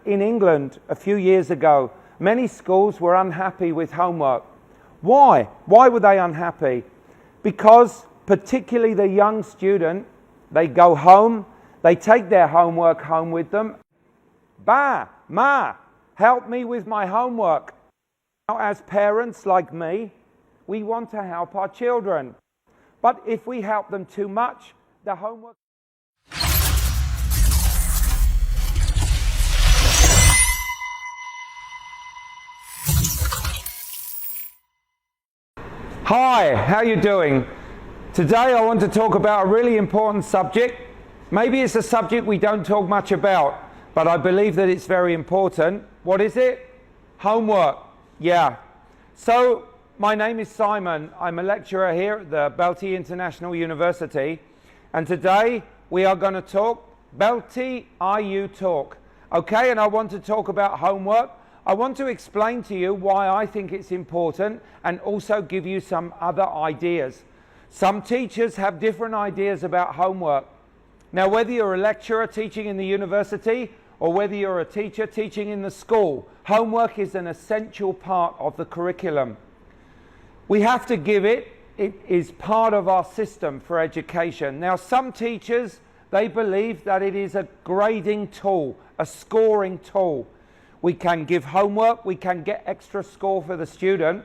in England a few years ago, many schools were unhappy with homework. Why? Why were they unhappy? Because particularly the young student, they go home, they take their homework home with them. Ba, ma, help me with my homework. Now, as parents like me, we want to help our children. But if we help them too much, the homework... Hi, how are you doing? Today I want to talk about a really important subject. Maybe it's a subject we don't talk much about, but I believe that it's very important. What is it? Homework. Yeah. So, my name is Simon. I'm a lecturer here at the Belty International University, and today we are going to talk Belty IU Talk. Okay, and I want to talk about homework. I want to explain to you why I think it's important and also give you some other ideas. Some teachers have different ideas about homework. Now, whether you're a lecturer teaching in the university or whether you're a teacher teaching in the school, homework is an essential part of the curriculum. We have to give it. It is part of our system for education. Now, some teachers, they believe that it is a grading tool, a scoring tool. We can give homework, we can get extra score for the student.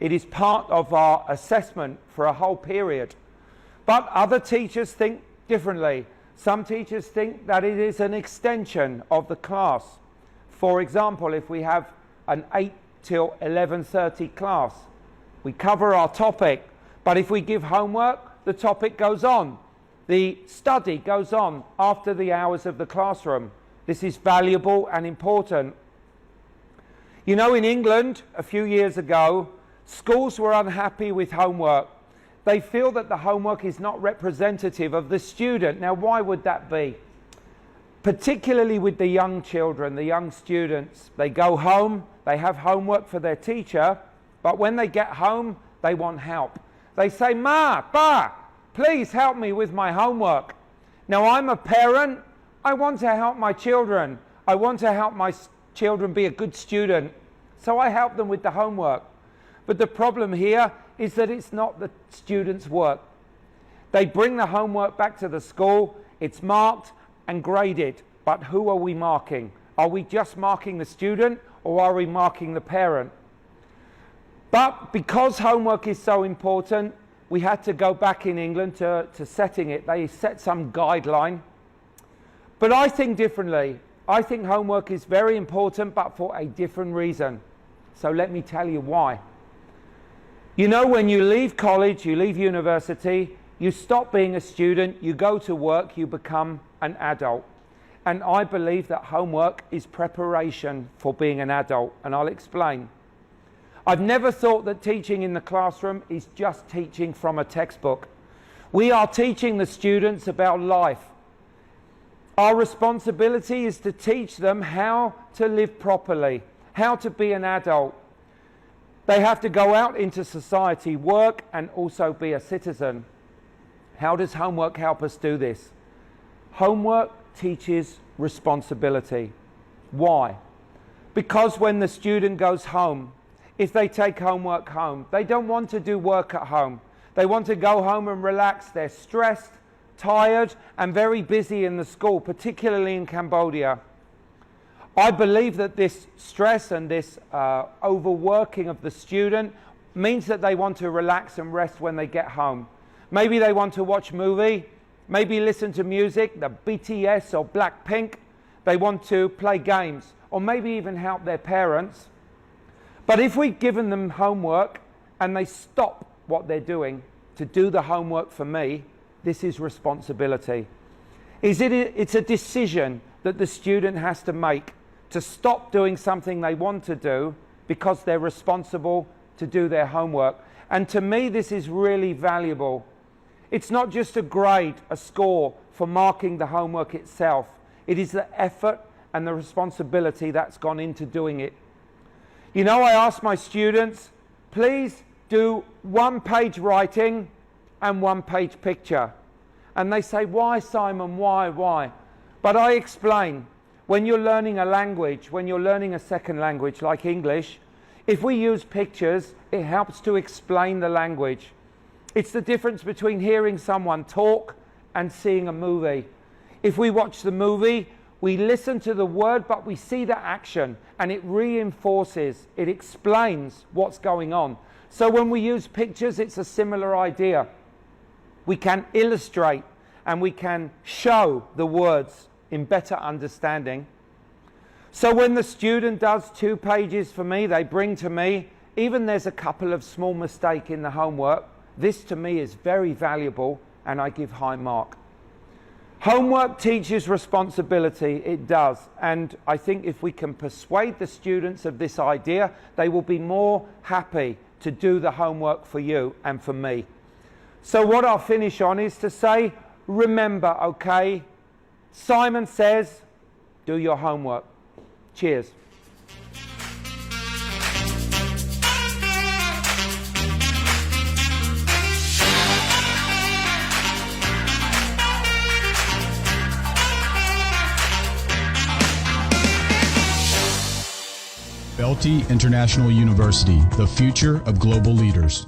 It is part of our assessment for a whole period. But other teachers think differently. Some teachers think that it is an extension of the class. For example, if we have an 8 till 11:30 class, we cover our topic, but if we give homework, the topic goes on. The study goes on after the hours of the classroom. This is valuable and important. You know, in England, a few years ago, schools were unhappy with homework. They feel that the homework is not representative of the student. Now, why would that be? Particularly with the young children, the young students. They go home, they have homework for their teacher, but when they get home, they want help. They say, Ma, Pa, please help me with my homework. Now, I'm a parent. I want to help my children. I want to help my children be a good student. So I help them with the homework. But the problem here is that it's not the students' work. They bring the homework back to the school. It's marked and graded. But who are we marking? Are we just marking the student or are we marking the parent? But because homework is so important, we had to go back in England to setting it. They set some guideline. But I think differently. I think homework is very important, but for a different reason. So let me tell you why. You know, when you leave college, you leave university, you stop being a student, you go to work, you become an adult. And I believe that homework is preparation for being an adult, and I'll explain. I've never thought that teaching in the classroom is just teaching from a textbook. We are teaching the students about life. Our responsibility is to teach them how to live properly, how to be an adult. They have to go out into society, work, and also be a citizen. How does homework help us do this? Homework teaches responsibility. Why? Because when the student goes home, if they take homework home, they don't want to do work at home. They want to go home and relax. They're stressed, tired, and very busy in the school, particularly in Cambodia. I believe that this stress and this overworking of the student means that they want to relax and rest when they get home. Maybe they want to watch a movie, maybe listen to music, the BTS or Blackpink. They want to play games, or maybe even help their parents. But if we've given them homework and they stop what they're doing to do the homework for me, this is responsibility. It's a decision that the student has to make to stop doing something they want to do because they're responsible to do their homework. And to me, this is really valuable. It's not just a grade, a score for marking the homework itself. It is the effort and the responsibility that's gone into doing it. You know, I ask my students, please do 1-page writing and 1-page picture. And they say, why, Simon, why? But I explain. When you're learning a language, when you're learning a second language like English, if we use pictures, it helps to explain the language. It's the difference between hearing someone talk and seeing a movie. If we watch the movie, we listen to the word, but we see the action, and it reinforces, it explains what's going on. So when we use pictures, it's a similar idea. We can illustrate and we can show the words in better understanding. So when the student does 2 pages for me, they bring to me, even there's a couple of small mistakes in the homework, this to me is very valuable and I give high mark. Homework teaches responsibility, it does, and I think if we can persuade the students of this idea, they will be more happy to do the homework for you and for me. So what I'll finish on is to say, remember, okay, Simon says, do your homework. Cheers. Belty International University, the future of global leaders.